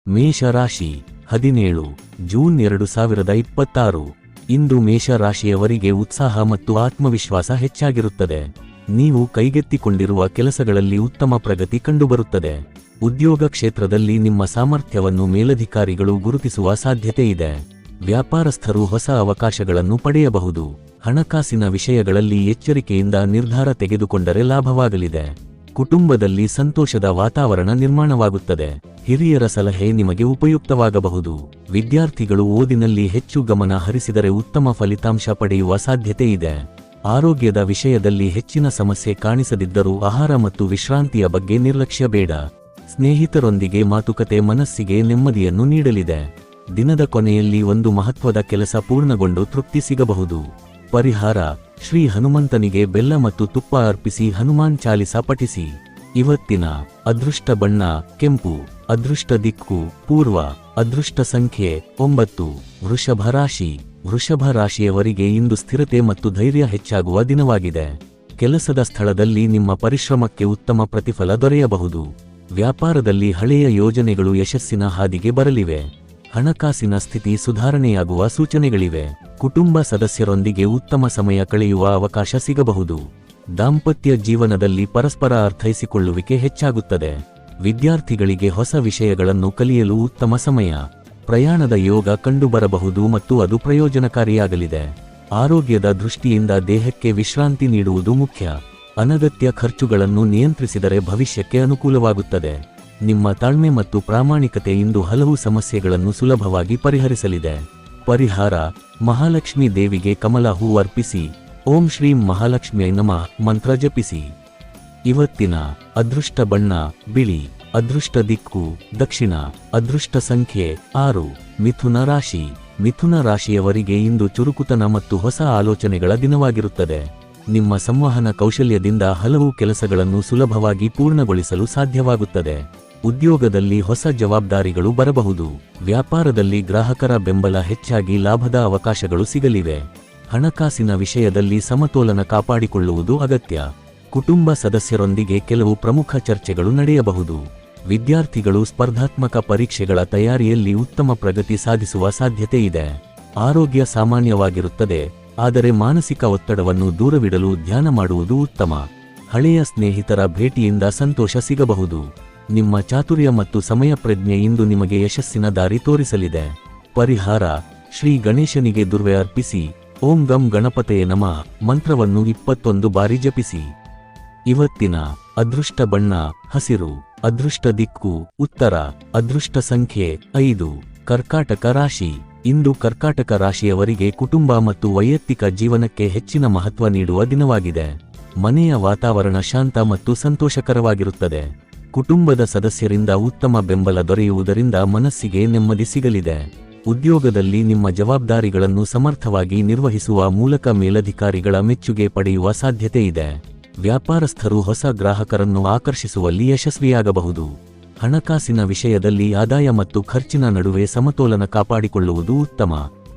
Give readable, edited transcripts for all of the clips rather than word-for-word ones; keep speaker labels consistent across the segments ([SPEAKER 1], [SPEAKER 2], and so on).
[SPEAKER 1] ಮೇಷರಾಶಿ 17 ಜೂನ್ 2026. ಇಂದು ಮೇಷರಾಶಿಯವರಿಗೆ ಉತ್ಸಾಹ ಮತ್ತು ಆತ್ಮವಿಶ್ವಾಸ ಹೆಚ್ಚಾಗಿರುತ್ತದೆ. ನೀವು ಕೈಗೆತ್ತಿಕೊಂಡಿರುವ ಕೆಲಸಗಳಲ್ಲಿ ಉತ್ತಮ ಪ್ರಗತಿ ಕಂಡುಬರುತ್ತದೆ. ಉದ್ಯೋಗ ಕ್ಷೇತ್ರದಲ್ಲಿ ನಿಮ್ಮ ಸಾಮರ್ಥ್ಯವನ್ನು ಮೇಲಧಿಕಾರಿಗಳು ಗುರುತಿಸುವ ಸಾಧ್ಯತೆ ಇದೆ. ವ್ಯಾಪಾರಸ್ಥರು ಹೊಸ ಅವಕಾಶಗಳನ್ನು ಪಡೆಯಬಹುದು. ಹಣಕಾಸಿನ ವಿಷಯಗಳಲ್ಲಿ ಎಚ್ಚರಿಕೆಯಿಂದ ನಿರ್ಧಾರ ತೆಗೆದುಕೊಂಡರೆ ಲಾಭವಾಗಲಿದೆ. ಕುಟುಂಬದಲ್ಲಿ ಸಂತೋಷದ ವಾತಾವರಣ ನಿರ್ಮಾಣವಾಗುತ್ತದೆ. ಹಿರಿಯರ ಸಲಹೆ ನಿಮಗೆ ಉಪಯುಕ್ತವಾಗಬಹುದು. ವಿದ್ಯಾರ್ಥಿಗಳು ಓದಿನಲ್ಲಿ ಹೆಚ್ಚು ಗಮನ ಹರಿಸಿದರೆ ಉತ್ತಮ ಫಲಿತಾಂಶ ಪಡೆಯುವ ಸಾಧ್ಯತೆ ಇದೆ. ಆರೋಗ್ಯದ ವಿಷಯದಲ್ಲಿ ಹೆಚ್ಚಿನ ಸಮಸ್ಯೆ ಕಾಣಿಸದಿದ್ದರೂ ಆಹಾರ ಮತ್ತು ವಿಶ್ರಾಂತಿಯ ಬಗ್ಗೆ ನಿರ್ಲಕ್ಷ್ಯ ಬೇಡ. ಸ್ನೇಹಿತರೊಂದಿಗೆ ಮಾತುಕತೆ ಮನಸ್ಸಿಗೆ ನೆಮ್ಮದಿಯನ್ನು ನೀಡಲಿದೆ. ದಿನದ ಕೊನೆಯಲ್ಲಿ ಒಂದು ಮಹತ್ವದ ಕೆಲಸ ಪೂರ್ಣಗೊಂಡು ತೃಪ್ತಿ ಸಿಗಬಹುದು. ಪರಿಹಾರ: ಶ್ರೀ ಹನುಮಂತನಿಗೆ ಬೆಲ್ಲ ಮತ್ತು ತುಪ್ಪ ಅರ್ಪಿಸಿ ಹನುಮಾನ್ ಚಾಲಿಸ ಪಠಿಸಿ. ಇವತ್ತಿನ ಅದೃಷ್ಟ ಬಣ್ಣ ಕೆಂಪು. ಅದೃಷ್ಟ ದಿಕ್ಕು ಪೂರ್ವ. ಅದೃಷ್ಟ ಸಂಖ್ಯೆ 9. ವೃಷಭ ರಾಶಿ. ವೃಷಭ ರಾಶಿಯವರಿಗೆ ಇಂದು ಸ್ಥಿರತೆ ಮತ್ತು ಧೈರ್ಯ ಹೆಚ್ಚಾಗುವ ದಿನವಾಗಿದೆ. ಕೆಲಸದ ಸ್ಥಳದಲ್ಲಿ ನಿಮ್ಮ ಪರಿಶ್ರಮಕ್ಕೆ ಉತ್ತಮ ಪ್ರತಿಫಲ ದೊರೆಯಬಹುದು. ವ್ಯಾಪಾರದಲ್ಲಿ ಹಳೆಯ ಯೋಜನೆಗಳು ಯಶಸ್ಸಿನ ಹಾದಿಗೆ ಬರಲಿವೆ. ಹಣಕಾಸಿನ ಸ್ಥಿತಿ ಸುಧಾರಣೆಯಾಗುವ ಸೂಚನೆಗಳಿವೆ. ಕುಟುಂಬ ಸದಸ್ಯರೊಂದಿಗೆ ಉತ್ತಮ ಸಮಯ ಕಳೆಯುವ ಅವಕಾಶ ಸಿಗಬಹುದು. ದಾಂಪತ್ಯ ಜೀವನದಲ್ಲಿ ಪರಸ್ಪರ ಅರ್ಥೈಸಿಕೊಳ್ಳುವಿಕೆ ಹೆಚ್ಚಾಗುತ್ತದೆ. ವಿದ್ಯಾರ್ಥಿಗಳಿಗೆ ಹೊಸ ವಿಷಯಗಳನ್ನು ಕಲಿಯಲು ಉತ್ತಮ ಸಮಯ. ಪ್ರಯಾಣದ ಯೋಗ ಕಂಡುಬರಬಹುದು ಮತ್ತು ಅದು ಪ್ರಯೋಜನಕಾರಿಯಾಗಲಿದೆ. ಆರೋಗ್ಯದ ದೃಷ್ಟಿಯಿಂದ ದೇಹಕ್ಕೆ ವಿಶ್ರಾಂತಿ ನೀಡುವುದು ಮುಖ್ಯ. ಅನಗತ್ಯ ಖರ್ಚುಗಳನ್ನು ನಿಯಂತ್ರಿಸಿದರೆ ಭವಿಷ್ಯಕ್ಕೆ ಅನುಕೂಲವಾಗುತ್ತದೆ. ನಿಮ್ಮ ತಾಳ್ಮೆ ಮತ್ತು ಪ್ರಾಮಾಣಿಕತೆ ಇಂದು ಹಲವು ಸಮಸ್ಯೆಗಳನ್ನು ಸುಲಭವಾಗಿ ಪರಿಹರಿಸಲಿದೆ. ಪರಿಹಾರ: ಮಹಾಲಕ್ಷ್ಮೀ ದೇವಿಗೆ ಕಮಲ ಹೂ ಅರ್ಪಿಸಿ. ಓಂ ಶ್ರೀಂ ಮಹಾಲಕ್ಷ್ಮಿಯೈ ನಮಃ ಮಂತ್ರ ಜಪಿಸಿ. ಇವತ್ತಿನ ಅದೃಷ್ಟ ಬಣ್ಣ ಬಿಳಿ. ಅದೃಷ್ಟ ದಿಕ್ಕು ದಕ್ಷಿಣ. ಅದೃಷ್ಟ ಸಂಖ್ಯೆ 6. ಮಿಥುನ ರಾಶಿ. ಮಿಥುನ ರಾಶಿಯವರಿಗೆ ಇಂದು ಚುರುಕುತನ ಮತ್ತು ಹೊಸ ಆಲೋಚನೆಗಳ ದಿನವಾಗಿರುತ್ತದೆ. ನಿಮ್ಮ ಸಂವಹನ ಕೌಶಲ್ಯದಿಂದ ಹಲವು ಕೆಲಸಗಳನ್ನು ಸುಲಭವಾಗಿ ಪೂರ್ಣಗೊಳಿಸಲು ಸಾಧ್ಯವಾಗುತ್ತದೆ. ಉದ್ಯೋಗದಲ್ಲಿ ಹೊಸ ಜವಾಬ್ದಾರಿಗಳು ಬರಬಹುದು. ವ್ಯಾಪಾರದಲ್ಲಿ ಗ್ರಾಹಕರ ಬೆಂಬಲ ಹೆಚ್ಚಾಗಿ ಲಾಭದ ಅವಕಾಶಗಳು ಸಿಗಲಿವೆ. ಹಣಕಾಸಿನ ವಿಷಯದಲ್ಲಿ ಸಮತೋಲನ ಕಾಪಾಡಿಕೊಳ್ಳುವುದು ಅಗತ್ಯ. ಕುಟುಂಬ ಸದಸ್ಯರೊಂದಿಗೆ ಕೆಲವು ಪ್ರಮುಖ ಚರ್ಚೆಗಳು ನಡೆಯಬಹುದು. ವಿದ್ಯಾರ್ಥಿಗಳು ಸ್ಪರ್ಧಾತ್ಮಕ ಪರೀಕ್ಷೆಗಳ ತಯಾರಿಯಲ್ಲಿ ಉತ್ತಮ ಪ್ರಗತಿ ಸಾಧಿಸುವ ಸಾಧ್ಯತೆ ಇದೆ. ಆರೋಗ್ಯ ಸಾಮಾನ್ಯವಾಗಿರುತ್ತದೆ, ಆದರೆ ಮಾನಸಿಕ ಒತ್ತಡವನ್ನು ದೂರವಿಡಲು ಧ್ಯಾನ ಮಾಡುವುದು ಉತ್ತಮ. ಹಳೆಯ ಸ್ನೇಹಿತರ ಭೇಟಿಯಿಂದ ಸಂತೋಷ ಸಿಗಬಹುದು. ನಿಮ್ಮ ಚಾತುರ್ಯ ಮತ್ತು ಸಮಯ ಪ್ರಜ್ಞೆ ಇಂದು ನಿಮಗೆ ಯಶಸ್ಸಿನ ದಾರಿ ತೋರಿಸಲಿದೆ. ಪರಿಹಾರ: ಶ್ರೀ ಗಣೇಶನಿಗೆ ದುರ್ವೆ ಅರ್ಪಿಸಿ. ಓಂ ಗಂ ಗಣಪತಯೇ ನಮಃ ಮಂತ್ರವನ್ನು 21 ಬಾರಿ ಜಪಿಸಿ. ಇವತ್ತಿನ ಅದೃಷ್ಟ ಬಣ್ಣ ಹಸಿರು. ಅದೃಷ್ಟ ದಿಕ್ಕು ಉತ್ತರ. ಅದೃಷ್ಟ ಸಂಖ್ಯೆ 5. ಕರ್ಕಾಟಕ ರಾಶಿ. ಇಂದು ಕರ್ಕಾಟಕ ರಾಶಿಯವರಿಗೆ ಕುಟುಂಬ ಮತ್ತು ವೈಯಕ್ತಿಕ ಜೀವನಕ್ಕೆ ಹೆಚ್ಚಿನ ಮಹತ್ವ ನೀಡುವ ದಿನವಾಗಿದೆ. ಮನೆಯ ವಾತಾವರಣ ಶಾಂತ ಮತ್ತು ಸಂತೋಷಕರವಾಗಿರುತ್ತದೆ. ಕುಟುಂಬದ ಸದಸ್ಯರಿಂದ ಉತ್ತಮ ಬೆಂಬಲ ದೊರೆಯುವುದರಿಂದ ಮನಸ್ಸಿಗೆ ನೆಮ್ಮದಿ ಸಿಗಲಿದೆ. ಉದ್ಯೋಗದಲ್ಲಿ ನಿಮ್ಮ ಜವಾಬ್ದಾರಿಗಳನ್ನು ಸಮರ್ಥವಾಗಿ ನಿರ್ವಹಿಸುವ ಮೂಲಕ ಮೇಲಧಿಕಾರಿಗಳ ಮೆಚ್ಚುಗೆ ಪಡೆಯುವ ಸಾಧ್ಯತೆ ಇದೆ. ವ್ಯಾಪಾರಸ್ಥರು ಹೊಸ ಗ್ರಾಹಕರನ್ನು ಆಕರ್ಷಿಸುವಲ್ಲಿ ಯಶಸ್ವಿಯಾಗಬಹುದು. ಹಣಕಾಸಿನ ವಿಷಯದಲ್ಲಿ ಆದಾಯ ಮತ್ತು ಖರ್ಚಿನ ನಡುವೆ ಸಮತೋಲನ ಕಾಪಾಡಿಕೊಳ್ಳುವುದು ಉತ್ತಮ.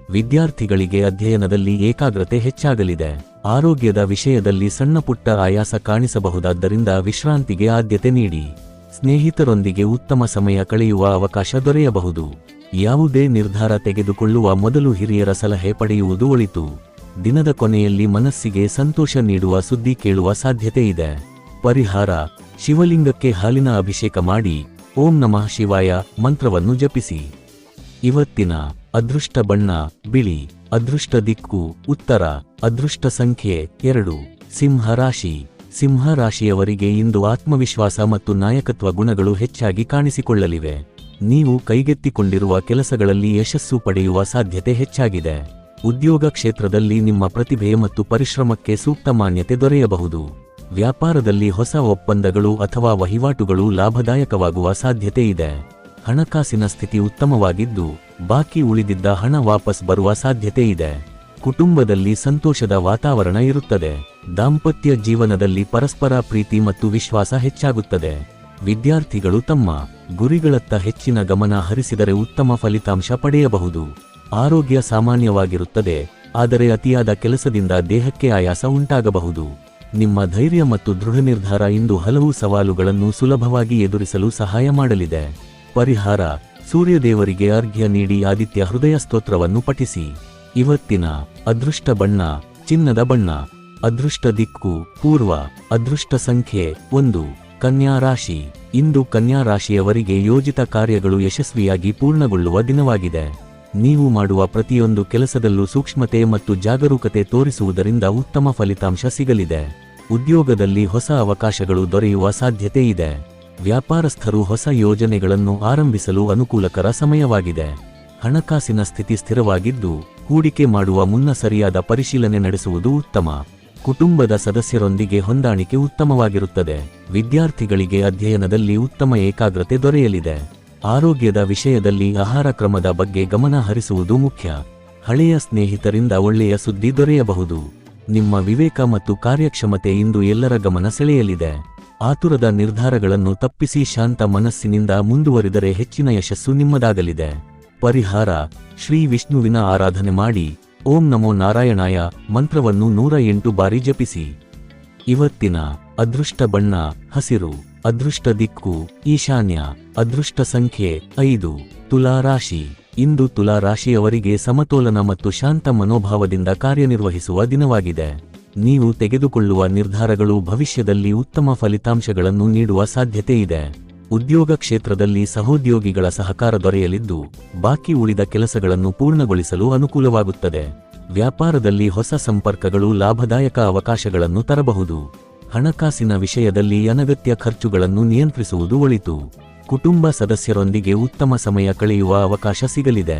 [SPEAKER 1] ವಿದ್ಯಾರ್ಥಿಗಳಿಗೆ ಅಧ್ಯಯನದಲ್ಲಿ ಏಕಾಗ್ರತೆ ಹೆಚ್ಚಾಗಲಿದೆ. ಆರೋಗ್ಯದ ವಿಷಯದಲ್ಲಿ ಸಣ್ಣಪುಟ್ಟ ಆಯಾಸ ಕಾಣಿಸಬಹುದಾದ್ದರಿಂದ ವಿಶ್ರಾಂತಿಗೆ ಆದ್ಯತೆ ನೀಡಿ. ಸ್ನೇಹಿತರೊಂದಿಗೆ ಉತ್ತಮ ಸಮಯ ಕಳೆಯುವ ಅವಕಾಶ ದೊರೆಯಬಹುದು. ಯಾವುದೇ ನಿರ್ಧಾರ ತೆಗೆದುಕೊಳ್ಳುವ ಮೊದಲು ಹಿರಿಯರ ಸಲಹೆ ಪಡೆಯುವುದು ಒಳಿತು. ದಿನದ ಕೊನೆಯಲ್ಲಿ ಮನಸ್ಸಿಗೆ ಸಂತೋಷ ನೀಡುವ ಸುದ್ದಿ ಕೇಳುವ ಸಾಧ್ಯತೆ ಇದೆ. ಪರಿಹಾರ: ಶಿವಲಿಂಗಕ್ಕೆ ಹಾಲಿನ ಅಭಿಷೇಕ ಮಾಡಿ. ಓಂ ನಮಃ ಶಿವಾಯ ಮಂತ್ರವನ್ನು ಜಪಿಸಿ. ಇವತ್ತಿನ ಅದೃಷ್ಟ ಬಣ್ಣ ಬಿಳಿ. ಅದೃಷ್ಟ ದಿಕ್ಕು ಉತ್ತರ. ಅದೃಷ್ಟ ಸಂಖ್ಯೆ 2. ಸಿಂಹ ರಾಶಿ. ಸಿಂಹ ರಾಶಿಯವರಿಗೆ ಇಂದು ಆತ್ಮವಿಶ್ವಾಸ ಮತ್ತು ನಾಯಕತ್ವ ಗುಣಗಳು ಹೆಚ್ಚಾಗಿ ಕಾಣಿಸಿಕೊಳ್ಳಲಿವೆ. ನೀವು ಕೈಗೆತ್ತಿಕೊಂಡಿರುವ ಕೆಲಸಗಳಲ್ಲಿ ಯಶಸ್ಸು ಪಡೆಯುವ ಸಾಧ್ಯತೆ ಹೆಚ್ಚಾಗಿದೆ. ಉದ್ಯೋಗ ಕ್ಷೇತ್ರದಲ್ಲಿ ನಿಮ್ಮ ಪ್ರತಿಭೆ ಮತ್ತು ಪರಿಶ್ರಮಕ್ಕೆ ಸೂಕ್ತ ಮಾನ್ಯತೆ ದೊರೆಯಬಹುದು. ವ್ಯಾಪಾರದಲ್ಲಿ ಹೊಸ ಒಪ್ಪಂದಗಳು ಅಥವಾ ವಹಿವಾಟುಗಳು ಲಾಭದಾಯಕವಾಗುವ ಸಾಧ್ಯತೆ ಇದೆ. ಹಣಕಾಸಿನ ಸ್ಥಿತಿ ಉತ್ತಮವಾಗಿದ್ದು, ಬಾಕಿ ಉಳಿದಿದ್ದ ಹಣ ವಾಪಸ್ ಬರುವ ಸಾಧ್ಯತೆ ಇದೆ. ಕುಟುಂಬದಲ್ಲಿ ಸಂತೋಷದ ವಾತಾವರಣ ಇರುತ್ತದೆ. ದಾಂಪತ್ಯ ಜೀವನದಲ್ಲಿ ಪರಸ್ಪರ ಪ್ರೀತಿ ಮತ್ತು ವಿಶ್ವಾಸ ಹೆಚ್ಚಾಗುತ್ತದೆ. ವಿದ್ಯಾರ್ಥಿಗಳು ತಮ್ಮ ಗುರಿಗಳತ್ತ ಹೆಚ್ಚಿನ ಗಮನ ಹರಿಸಿದರೆ ಉತ್ತಮ ಫಲಿತಾಂಶ ಪಡೆಯಬಹುದು. ಆರೋಗ್ಯ ಸಾಮಾನ್ಯವಾಗಿರುತ್ತದೆ, ಆದರೆ ಅತಿಯಾದ ಕೆಲಸದಿಂದ ದೇಹಕ್ಕೆ ಆಯಾಸ ಉಂಟಾಗಬಹುದು. ನಿಮ್ಮ ಧೈರ್ಯ ಮತ್ತು ದೃಢ ನಿರ್ಧಾರ ಇಂದು ಹಲವು ಸವಾಲುಗಳನ್ನು ಸುಲಭವಾಗಿ ಎದುರಿಸಲು ಸಹಾಯ ಮಾಡಲಿದೆ. ಪರಿಹಾರ: ಸೂರ್ಯದೇವರಿಗೆ ಅರ್ಘ್ಯ ನೀಡಿ ಆದಿತ್ಯ ಹೃದಯ ಸ್ತೋತ್ರವನ್ನು ಪಠಿಸಿ. ಇವತ್ತಿನ ಅದೃಷ್ಟ ಬಣ್ಣ ಚಿನ್ನದ ಬಣ್ಣ. ಅದೃಷ್ಟ ದಿಕ್ಕು ಪೂರ್ವ. ಅದೃಷ್ಟ ಸಂಖ್ಯೆ 1. ಕನ್ಯಾ ರಾಶಿ. ಇಂದು ಕನ್ಯಾ ರಾಶಿಯವರಿಗೆ ಯೋಜಿತ ಕಾರ್ಯಗಳು ಯಶಸ್ವಿಯಾಗಿ ಪೂರ್ಣಗೊಳ್ಳುವ ದಿನವಾಗಿದೆ. ನೀವು ಮಾಡುವ ಪ್ರತಿಯೊಂದು ಕೆಲಸದಲ್ಲೂ ಸೂಕ್ಷ್ಮತೆ ಮತ್ತು ಜಾಗರೂಕತೆ ತೋರಿಸುವುದರಿಂದ ಉತ್ತಮ ಫಲಿತಾಂಶ ಸಿಗಲಿದೆ. ಉದ್ಯೋಗದಲ್ಲಿ ಹೊಸ ಅವಕಾಶಗಳು ದೊರೆಯುವ ಸಾಧ್ಯತೆ ಇದೆ. ವ್ಯಾಪಾರಸ್ಥರು ಹೊಸ ಯೋಜನೆಗಳನ್ನು ಆರಂಭಿಸಲು ಅನುಕೂಲಕರ ಸಮಯವಾಗಿದೆ. ಹಣಕಾಸಿನ ಸ್ಥಿತಿ ಸ್ಥಿರವಾಗಿದ್ದು, ಹೂಡಿಕೆ ಮಾಡುವ ಮುನ್ನ ಸರಿಯಾದ ಪರಿಶೀಲನೆ ನಡೆಸುವುದು ಉತ್ತಮ. ಕುಟುಂಬದ ಸದಸ್ಯರೊಂದಿಗೆ ಹೊಂದಾಣಿಕೆ ಉತ್ತಮವಾಗಿರುತ್ತದೆ. ವಿದ್ಯಾರ್ಥಿಗಳಿಗೆ ಅಧ್ಯಯನದಲ್ಲಿ ಉತ್ತಮ ಏಕಾಗ್ರತೆ ದೊರೆಯಲಿದೆ. ಆರೋಗ್ಯದ ವಿಷಯದಲ್ಲಿ ಆಹಾರ ಕ್ರಮದ ಬಗ್ಗೆ ಗಮನ ಹರಿಸುವುದು ಮುಖ್ಯ. ಹಳೆಯ ಸ್ನೇಹಿತರಿಂದ ಒಳ್ಳೆಯ ಸುದ್ದಿ ದೊರೆಯಬಹುದು. ನಿಮ್ಮ ವಿವೇಕ ಮತ್ತು ಕಾರ್ಯಕ್ಷಮತೆ ಇಂದು ಎಲ್ಲರ ಗಮನ ಸೆಳೆಯಲಿದೆ. ಆತುರದ ನಿರ್ಧಾರಗಳನ್ನು ತಪ್ಪಿಸಿ ಶಾಂತ ಮನಸ್ಸಿನಿಂದ ಮುಂದುವರಿದರೆ ಹೆಚ್ಚಿನ ಯಶಸ್ಸು ನಿಮ್ಮದಾಗಲಿದೆ. ಪರಿಹಾರ: ಶ್ರೀ ವಿಷ್ಣುವಿನ ಆರಾಧನೆ ಮಾಡಿ ಓಂ ನಮೋ ನಾರಾಯಣಾಯ ಮಂತ್ರವನ್ನು 108 ಬಾರಿ ಜಪಿಸಿ. ಇವತ್ತಿನ ಅದೃಷ್ಟ ಬಣ್ಣ ಹಸಿರು. ಅದೃಷ್ಟ ದಿಕ್ಕು ಈಶಾನ್ಯ. ಅದೃಷ್ಟ ಸಂಖ್ಯೆ 5. ತುಲಾ ರಾಶಿ. ಇಂದು ತುಲಾ ರಾಶಿಯವರಿಗೆ ಸಮತೋಲನ ಮತ್ತು ಶಾಂತ ಮನೋಭಾವದಿಂದ ಕಾರ್ಯನಿರ್ವಹಿಸುವ ದಿನವಾಗಿದೆ. ನೀವು ತೆಗೆದುಕೊಳ್ಳುವ ನಿರ್ಧಾರಗಳು ಭವಿಷ್ಯದಲ್ಲಿ ಉತ್ತಮ ಫಲಿತಾಂಶಗಳನ್ನು ನೀಡುವ ಸಾಧ್ಯತೆ ಇದೆ. ಉದ್ಯೋಗ ಕ್ಷೇತ್ರದಲ್ಲಿ ಸಹೋದ್ಯೋಗಿಗಳ ಸಹಕಾರ ದೊರೆಯಲಿದ್ದು, ಬಾಕಿ ಉಳಿದ ಕೆಲಸಗಳನ್ನು ಪೂರ್ಣಗೊಳಿಸಲು ಅನುಕೂಲವಾಗುತ್ತದೆ. ವ್ಯಾಪಾರದಲ್ಲಿ ಹೊಸ ಸಂಪರ್ಕಗಳು ಲಾಭದಾಯಕ ಅವಕಾಶಗಳನ್ನು ತರಬಹುದು. ಹಣಕಾಸಿನ ವಿಷಯದಲ್ಲಿ ಅನಗತ್ಯ ಖರ್ಚುಗಳನ್ನು ನಿಯಂತ್ರಿಸುವುದು ಒಳಿತು. ಕುಟುಂಬ ಸದಸ್ಯರೊಂದಿಗೆ ಉತ್ತಮ ಸಮಯ ಕಳೆಯುವ ಅವಕಾಶ ಸಿಗಲಿದೆ.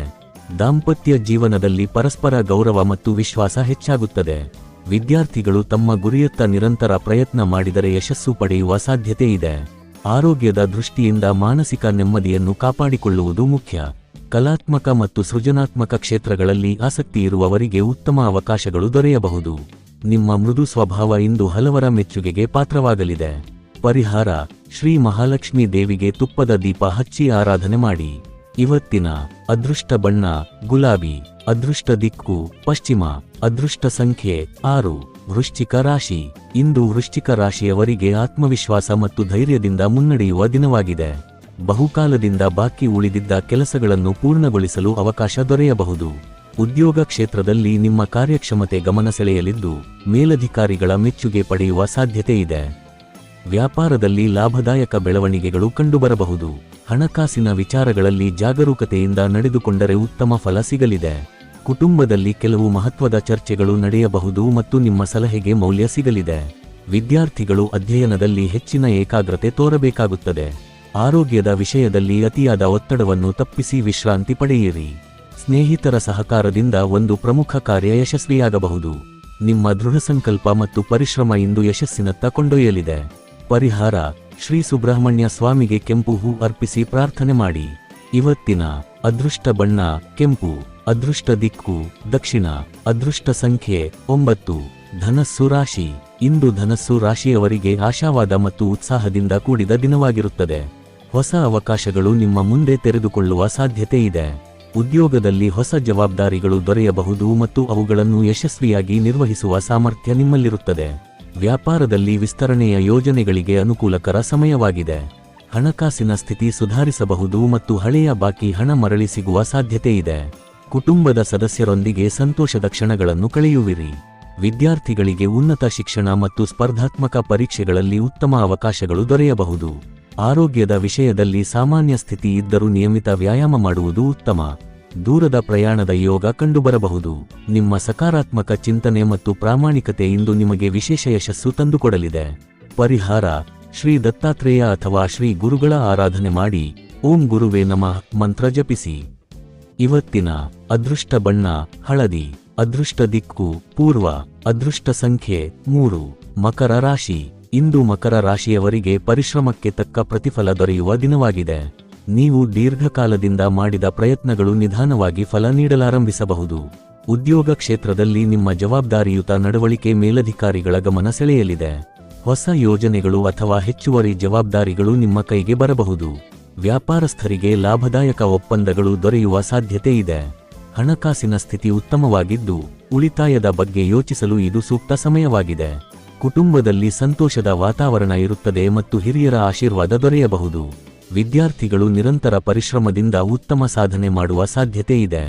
[SPEAKER 1] ದಾಂಪತ್ಯ ಜೀವನದಲ್ಲಿ ಪರಸ್ಪರ ಗೌರವ ಮತ್ತು ವಿಶ್ವಾಸ ಹೆಚ್ಚಾಗುತ್ತದೆ. ವಿದ್ಯಾರ್ಥಿಗಳು ತಮ್ಮ ಗುರಿಯತ್ತ ನಿರಂತರ ಪ್ರಯತ್ನ ಮಾಡಿದರೆ ಯಶಸ್ಸು ಪಡೆಯುವ ಸಾಧ್ಯತೆ ಇದೆ. ಆರೋಗ್ಯದ ದೃಷ್ಟಿಯಿಂದ ಮಾನಸಿಕ ನೆಮ್ಮದಿಯನ್ನು ಕಾಪಾಡಿಕೊಳ್ಳುವುದು ಮುಖ್ಯ. ಕಲಾತ್ಮಕ ಮತ್ತು ಸೃಜನಾತ್ಮಕ ಕ್ಷೇತ್ರಗಳಲ್ಲಿ ಆಸಕ್ತಿ ಇರುವವರಿಗೆ ಉತ್ತಮ ಅವಕಾಶಗಳು ದೊರೆಯಬಹುದು. ನಿಮ್ಮ ಮೃದು ಸ್ವಭಾವ ಇಂದು ಹಲವರ ಮೆಚ್ಚುಗೆಗೆ ಪಾತ್ರವಾಗಲಿದೆ. ಪರಿಹಾರ: ಶ್ರೀ ಮಹಾಲಕ್ಷ್ಮೀ ದೇವಿಗೆ ತುಪ್ಪದ ದೀಪ ಹಚ್ಚಿ ಆರಾಧನೆ ಮಾಡಿ. ಇವತ್ತಿನ ಅದೃಷ್ಟ ಬಣ್ಣ ಗುಲಾಬಿ. ಅದೃಷ್ಟ ದಿಕ್ಕು ಪಶ್ಚಿಮ. ಅದೃಷ್ಟ ಸಂಖ್ಯೆ 6. ವೃಶ್ಚಿಕ ರಾಶಿ. ಇಂದು ವೃಶ್ಚಿಕ ರಾಶಿಯವರಿಗೆ ಆತ್ಮವಿಶ್ವಾಸ ಮತ್ತು ಧೈರ್ಯದಿಂದ ಮುನ್ನಡೆಯುವ ದಿನವಾಗಿದೆ. ಬಹುಕಾಲದಿಂದ ಬಾಕಿ ಉಳಿದಿದ್ದ ಕೆಲಸಗಳನ್ನು ಪೂರ್ಣಗೊಳಿಸಲು ಅವಕಾಶ ದೊರೆಯಬಹುದು. ಉದ್ಯೋಗ ಕ್ಷೇತ್ರದಲ್ಲಿ ನಿಮ್ಮ ಕಾರ್ಯಕ್ಷಮತೆ ಗಮನ ಸೆಳೆಯಲಿದ್ದು, ಮೇಲಧಿಕಾರಿಗಳ ಮೆಚ್ಚುಗೆ ಪಡೆಯುವ ಸಾಧ್ಯತೆ ಇದೆ. ವ್ಯಾಪಾರದಲ್ಲಿ ಲಾಭದಾಯಕ ಬೆಳವಣಿಗೆಗಳು ಕಂಡುಬರಬಹುದು. ಹಣಕಾಸಿನ ವಿಚಾರಗಳಲ್ಲಿ ಜಾಗರೂಕತೆಯಿಂದ ನಡೆದುಕೊಂಡರೆ ಉತ್ತಮ ಫಲ ಸಿಗಲಿದೆ. ಕುಟುಂಬದಲ್ಲಿ ಕೆಲವು ಮಹತ್ವದ ಚರ್ಚೆಗಳು ನಡೆಯಬಹುದು ಮತ್ತು ನಿಮ್ಮ ಸಲಹೆಗೆ ಮೌಲ್ಯ ಸಿಗಲಿದೆ. ವಿದ್ಯಾರ್ಥಿಗಳು ಅಧ್ಯಯನದಲ್ಲಿ ಹೆಚ್ಚಿನ ಏಕಾಗ್ರತೆ ತೋರಬೇಕಾಗುತ್ತದೆ. ಆರೋಗ್ಯದ ವಿಷಯದಲ್ಲಿ ಅತಿಯಾದ ಒತ್ತಡವನ್ನು ತಪ್ಪಿಸಿ ವಿಶ್ರಾಂತಿ ಪಡೆಯಿರಿ. ಸ್ನೇಹಿತರ ಸಹಕಾರದಿಂದ ಒಂದು ಪ್ರಮುಖ ಕಾರ್ಯ ಯಶಸ್ವಿಯಾಗಬಹುದು. ನಿಮ್ಮ ದೃಢ ಸಂಕಲ್ಪ ಮತ್ತು ಪರಿಶ್ರಮ ಇಂದು ಯಶಸ್ಸಿನತ್ತ ಕೊಂಡೊಯ್ಯಲಿದೆ. ಪರಿಹಾರ: ಶ್ರೀ ಸುಬ್ರಹ್ಮಣ್ಯ ಸ್ವಾಮಿಗೆ ಕೆಂಪು ಹೂ ಅರ್ಪಿಸಿ ಪ್ರಾರ್ಥನೆ ಮಾಡಿ. ಇವತ್ತಿನ ಅದೃಷ್ಟ ಬಣ್ಣ ಕೆಂಪು. ಅದೃಷ್ಟ ದಿಕ್ಕು ದಕ್ಷಿಣ. ಅದೃಷ್ಟ ಸಂಖ್ಯೆ 9. ಧನಸ್ಸು ರಾಶಿ. ಇಂದು ಧನಸ್ಸು ರಾಶಿಯವರಿಗೆ ಆಶಾವಾದ ಮತ್ತು ಉತ್ಸಾಹದಿಂದ ಕೂಡಿದ ದಿನವಾಗಿರುತ್ತದೆ. ಹೊಸ ಅವಕಾಶಗಳು ನಿಮ್ಮ ಮುಂದೆ ತೆರೆದುಕೊಳ್ಳುವ ಸಾಧ್ಯತೆ ಇದೆ. ಉದ್ಯೋಗದಲ್ಲಿ ಹೊಸ ಜವಾಬ್ದಾರಿಗಳು ದೊರೆಯಬಹುದು ಮತ್ತು ಅವುಗಳನ್ನು ಯಶಸ್ವಿಯಾಗಿ ನಿರ್ವಹಿಸುವ ಸಾಮರ್ಥ್ಯ ನಿಮ್ಮಲ್ಲಿರುತ್ತದೆ. ವ್ಯಾಪಾರದಲ್ಲಿ ವಿಸ್ತರಣೆಯ ಯೋಜನೆಗಳಿಗೆ ಅನುಕೂಲಕರ ಸಮಯವಾಗಿದೆ. ಹಣಕಾಸಿನ ಸ್ಥಿತಿ ಸುಧಾರಿಸಬಹುದು ಮತ್ತು ಹಳೆಯ ಬಾಕಿ ಹಣ ಮರಳಿ ಸಿಗುವ ಸಾಧ್ಯತೆ ಇದೆ. ಕುಟುಂಬದ ಸದಸ್ಯರೊಂದಿಗೆ ಸಂತೋಷದ ಕ್ಷಣಗಳನ್ನು ಕಳೆಯುವಿರಿ. ವಿದ್ಯಾರ್ಥಿಗಳಿಗೆ ಉನ್ನತ ಶಿಕ್ಷಣ ಮತ್ತು ಸ್ಪರ್ಧಾತ್ಮಕ ಪರೀಕ್ಷೆಗಳಲ್ಲಿ ಉತ್ತಮ ಅವಕಾಶಗಳು ದೊರೆಯಬಹುದು. ಆರೋಗ್ಯದ ವಿಷಯದಲ್ಲಿ ಸಾಮಾನ್ಯ ಸ್ಥಿತಿ ಇದ್ದರೂ ನಿಯಮಿತ ವ್ಯಾಯಾಮ ಮಾಡುವುದು ಉತ್ತಮ. ದೂರದ ಪ್ರಯಾಣದ ಯೋಗ ಕಂಡುಬರಬಹುದು. ನಿಮ್ಮ ಸಕಾರಾತ್ಮಕ ಚಿಂತನೆ ಮತ್ತು ಪ್ರಾಮಾಣಿಕತೆ ಇಂದು ನಿಮಗೆ ವಿಶೇಷ ಯಶಸ್ಸು ತಂದುಕೊಡಲಿದೆ. ಪರಿಹಾರ: ಶ್ರೀ ದತ್ತಾತ್ರೇಯ ಅಥವಾ ಶ್ರೀ ಗುರುಗಳ ಆರಾಧನೆ ಮಾಡಿ. ಓಂ ಗುರುವೇ ನಮಃ ಮಂತ್ರ ಜಪಿಸಿ. ಇವತ್ತಿನ ಅದೃಷ್ಟ ಬಣ್ಣ ಹಳದಿ. ಅದೃಷ್ಟ ದಿಕ್ಕು ಪೂರ್ವ. ಅದೃಷ್ಟ ಸಂಖ್ಯೆ 3. ಮಕರ ರಾಶಿ. ಇಂದು ಮಕರ ರಾಶಿಯವರಿಗೆ ಪರಿಶ್ರಮಕ್ಕೆ ತಕ್ಕ ಪ್ರತಿಫಲ ದೊರೆಯುವ ದಿನವಾಗಿದೆ. ನೀವು ದೀರ್ಘಕಾಲದಿಂದ ಮಾಡಿದ ಪ್ರಯತ್ನಗಳು ನಿಧಾನವಾಗಿ ಫಲ ನೀಡಲಾರಂಭಿಸಬಹುದು. ಉದ್ಯೋಗ ಕ್ಷೇತ್ರದಲ್ಲಿ ನಿಮ್ಮ ಜವಾಬ್ದಾರಿಯುತ ನಡವಳಿಕೆ ಮೇಲಧಿಕಾರಿಗಳ ಗಮನ ಸೆಳೆಯಲಿದೆ. ಹೊಸ ಯೋಜನೆಗಳು ಅಥವಾ ಹೆಚ್ಚುವರಿ ಜವಾಬ್ದಾರಿಗಳು ನಿಮ್ಮ ಕೈಗೆ ಬರಬಹುದು. ವ್ಯಾಪಾರಸ್ಥರಿಗೆ ಲಾಭದಾಯಕ ಒಪ್ಪಂದಗಳು ದೊರೆಯುವ ಸಾಧ್ಯತೆ ಇದೆ. ಹಣಕಾಸಿನ ಸ್ಥಿತಿ ಉತ್ತಮವಾಗಿದ್ದು, ಉಳಿತಾಯದ ಬಗ್ಗೆ ಯೋಚಿಸಲು ಇದು ಸೂಕ್ತ ಸಮಯವಾಗಿದೆ. ಕುಟುಂಬದಲ್ಲಿ ಸಂತೋಷದ ವಾತಾವರಣ ಇರುತ್ತದೆ ಮತ್ತು ಹಿರಿಯರ ಆಶೀರ್ವಾದ ದೊರೆಯಬಹುದು. ವಿದ್ಯಾರ್ಥಿಗಳು ನಿರಂತರ ಪರಿಶ್ರಮದಿಂದ ಉತ್ತಮ ಸಾಧನೆ ಮಾಡುವ ಸಾಧ್ಯತೆ ಇದೆ.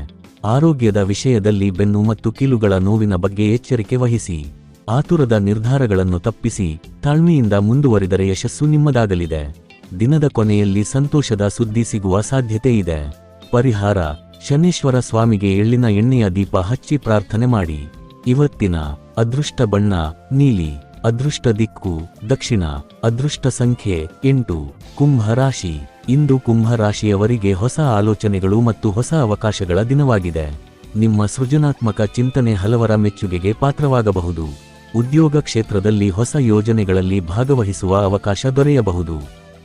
[SPEAKER 1] ಆರೋಗ್ಯದ ವಿಷಯದಲ್ಲಿ ಬೆನ್ನು ಮತ್ತು ಕೀಲುಗಳ ನೋವಿನ ಬಗ್ಗೆ ಎಚ್ಚರಿಕೆ ವಹಿಸಿ. ಆತುರದ ನಿರ್ಧಾರಗಳನ್ನು ತಪ್ಪಿಸಿ ತಾಳ್ಮೆಯಿಂದ ಮುಂದುವರಿದರೆ ಯಶಸ್ಸು ನಿಮ್ಮದಾಗಲಿದೆ. ದಿನದ ಕೊನೆಯಲ್ಲಿ ಸಂತೋಷದ ಸುದ್ದಿ ಸಿಗುವ ಸಾಧ್ಯತೆ ಇದೆ. ಪರಿಹಾರ: ಶನೇಶ್ವರ ಸ್ವಾಮಿಗೆ ಎಳ್ಳಿನ ಎಣ್ಣೆಯ ದೀಪ ಹಚ್ಚಿ ಪ್ರಾರ್ಥನೆ ಮಾಡಿ. ಇವತ್ತಿನ ಅದೃಷ್ಟ ಬಣ್ಣ ನೀಲಿ. ಅದೃಷ್ಟ ದಿಕ್ಕು ದಕ್ಷಿಣ. ಅದೃಷ್ಟ ಸಂಖ್ಯೆ 8. ಕುಂಭ ರಾಶಿ. ಇಂದು ಕುಂಭ ರಾಶಿಯವರಿಗೆ ಹೊಸ ಆಲೋಚನೆಗಳು ಮತ್ತು ಹೊಸ ಅವಕಾಶಗಳ ದಿನವಾಗಿದೆ. ನಿಮ್ಮ ಸೃಜನಾತ್ಮಕ ಚಿಂತನೆ ಹಲವರ ಮೆಚ್ಚುಗೆಗೆ ಪಾತ್ರವಾಗಬಹುದು. ಉದ್ಯೋಗ ಕ್ಷೇತ್ರದಲ್ಲಿ ಹೊಸ ಯೋಜನೆಗಳಲ್ಲಿ ಭಾಗವಹಿಸುವ ಅವಕಾಶ ದೊರೆಯಬಹುದು.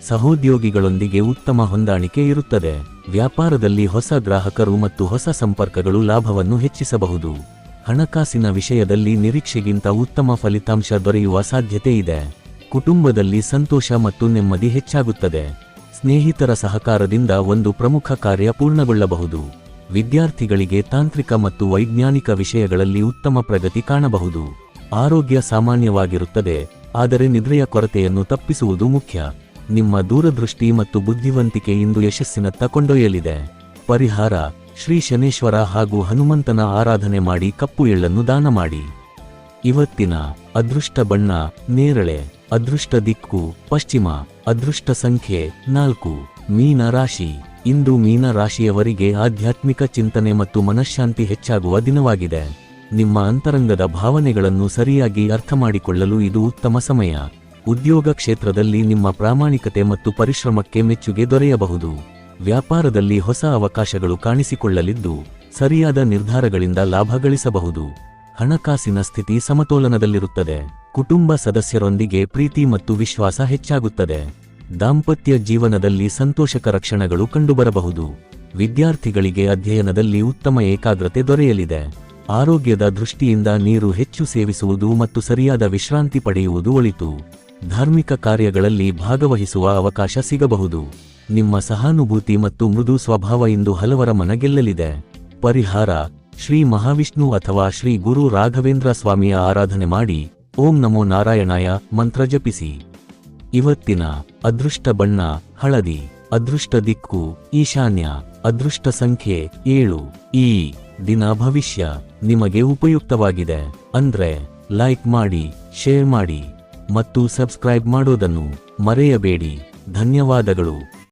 [SPEAKER 1] ಸಹೋದ್ಯೋಗಿಗಳೊಂದಿಗೆ ಉತ್ತಮ ಹೊಂದಾಣಿಕೆ ಇರುತ್ತದೆ. ವ್ಯಾಪಾರದಲ್ಲಿ ಹೊಸ ಗ್ರಾಹಕರು ಮತ್ತು ಹೊಸ ಸಂಪರ್ಕಗಳು ಲಾಭವನ್ನು ಹೆಚ್ಚಿಸಬಹುದು. ಹಣಕಾಸಿನ ವಿಷಯದಲ್ಲಿ ನಿರೀಕ್ಷೆಗಿಂತ ಉತ್ತಮ ಫಲಿತಾಂಶ ದೊರೆಯುವ ಸಾಧ್ಯತೆ ಇದೆ. ಕುಟುಂಬದಲ್ಲಿ ಸಂತೋಷ ಮತ್ತು ನೆಮ್ಮದಿ ಹೆಚ್ಚಾಗುತ್ತದೆ. ಸ್ನೇಹಿತರ ಸಹಕಾರದಿಂದ ಒಂದು ಪ್ರಮುಖ ಕಾರ್ಯ ಪೂರ್ಣಗೊಳ್ಳಬಹುದು. ವಿದ್ಯಾರ್ಥಿಗಳಿಗೆ ತಾಂತ್ರಿಕ ಮತ್ತು ವೈಜ್ಞಾನಿಕ ವಿಷಯಗಳಲ್ಲಿ ಉತ್ತಮ ಪ್ರಗತಿ ಕಾಣಬಹುದು. ಆರೋಗ್ಯ ಸಾಮಾನ್ಯವಾಗಿರುತ್ತದೆ, ಆದರೆ ನಿದ್ರೆಯ ಕೊರತೆಯನ್ನು ತಪ್ಪಿಸುವುದು ಮುಖ್ಯ. ನಿಮ್ಮ ದೂರದೃಷ್ಟಿ ಮತ್ತು ಬುದ್ಧಿವಂತಿಕೆ ಇಂದು ಯಶಸ್ಸಿನತ್ತ ಕೊಂಡೊಯ್ಯಲಿದೆ. ಪರಿಹಾರ: ಶ್ರೀ ಶನೇಶ್ವರ ಹಾಗೂ ಹನುಮಂತನ ಆರಾಧನೆ ಮಾಡಿ ಕಪ್ಪು ಎಳ್ಳನ್ನು ದಾನ ಮಾಡಿ. ಇವತ್ತಿನ ಅದೃಷ್ಟ ಬಣ್ಣ ನೇರಳೆ. ಅದೃಷ್ಟ ದಿಕ್ಕು ಪಶ್ಚಿಮ. ಅದೃಷ್ಟ ಸಂಖ್ಯೆ 4. ಮೀನ ರಾಶಿ. ಇಂದು ಮೀನ ರಾಶಿಯವರಿಗೆ ಆಧ್ಯಾತ್ಮಿಕ ಚಿಂತನೆ ಮತ್ತು ಮನಃಶಾಂತಿ ಹೆಚ್ಚಾಗುವ ದಿನವಾಗಿದೆ. ನಿಮ್ಮ ಅಂತರಂಗದ ಭಾವನೆಗಳನ್ನು ಸರಿಯಾಗಿ ಅರ್ಥಮಾಡಿಕೊಳ್ಳಲು ಇದು ಉತ್ತಮ ಸಮಯ. ಉದ್ಯೋಗ ಕ್ಷೇತ್ರದಲ್ಲಿ ನಿಮ್ಮ ಪ್ರಾಮಾಣಿಕತೆ ಮತ್ತು ಪರಿಶ್ರಮಕ್ಕೆ ಮೆಚ್ಚುಗೆ ದೊರೆಯಬಹುದು. ವ್ಯಾಪಾರದಲ್ಲಿ ಹೊಸ ಅವಕಾಶಗಳು ಕಾಣಿಸಿಕೊಳ್ಳಲಿದ್ದು, ಸರಿಯಾದ ನಿರ್ಧಾರಗಳಿಂದ ಲಾಭ ಗಳಿಸಬಹುದು. ಹಣಕಾಸಿನ ಸ್ಥಿತಿ ಸಮತೋಲನದಲ್ಲಿರುತ್ತದೆ. ಕುಟುಂಬ ಸದಸ್ಯರೊಂದಿಗೆ ಪ್ರೀತಿ ಮತ್ತು ವಿಶ್ವಾಸ ಹೆಚ್ಚಾಗುತ್ತದೆ. ದಾಂಪತ್ಯ ಜೀವನದಲ್ಲಿ ಸಂತೋಷಕರ ಕ್ಷಣಗಳು ಕಂಡುಬರಬಹುದು. ವಿದ್ಯಾರ್ಥಿಗಳಿಗೆ ಅಧ್ಯಯನದಲ್ಲಿ ಉತ್ತಮ ಏಕಾಗ್ರತೆ ದೊರೆಯಲಿದೆ. ಆರೋಗ್ಯದ ದೃಷ್ಟಿಯಿಂದ ನೀರು ಹೆಚ್ಚು ಸೇವಿಸುವುದು ಮತ್ತು ಸರಿಯಾದ ವಿಶ್ರಾಂತಿ ಪಡೆಯುವುದು ಒಳಿತು. ಧಾರ್ಮಿಕ ಕಾರ್ಯಗಳಲ್ಲಿ ಭಾಗವಹಿಸುವ ಅವಕಾಶ ಸಿಗಬಹುದು. ನಿಮ್ಮ ಸಹಾನುಭೂತಿ ಮತ್ತು ಮೃದು ಸ್ವಭಾವ ಇಂದು ಹಲವರ ಮನ ಗೆಲ್ಲಲಿದೆ. ಪರಿಹಾರ: ಶ್ರೀ ಮಹಾವಿಷ್ಣು ಅಥವಾ ಶ್ರೀ ಗುರು ರಾಘವೇಂದ್ರ ಸ್ವಾಮಿಯ ಆರಾಧನೆ ಮಾಡಿ ಓಂ ನಮೋ ನಾರಾಯಣಾಯ ಮಂತ್ರ ಜಪಿಸಿ. ಇವತ್ತಿನ ಅದೃಷ್ಟ ಬಣ್ಣ ಹಳದಿ. ಅದೃಷ್ಟ ದಿಕ್ಕು ಈಶಾನ್ಯ. ಅದೃಷ್ಟ ಸಂಖ್ಯೆ 7. ಈ ದಿನ ಭವಿಷ್ಯ ನಿಮಗೆ ಉಪಯುಕ್ತವಾಗಿದೆ ಅಂದ್ರೆ ಲೈಕ್ ಮಾಡಿ, ಶೇರ್ ಮಾಡಿ ಮತ್ತು ಸಬ್ಸ್ಕ್ರೈಬ್ ಮಾಡೋದನ್ನು ಮರೆಯಬೇಡಿ. ಧನ್ಯವಾದಗಳು.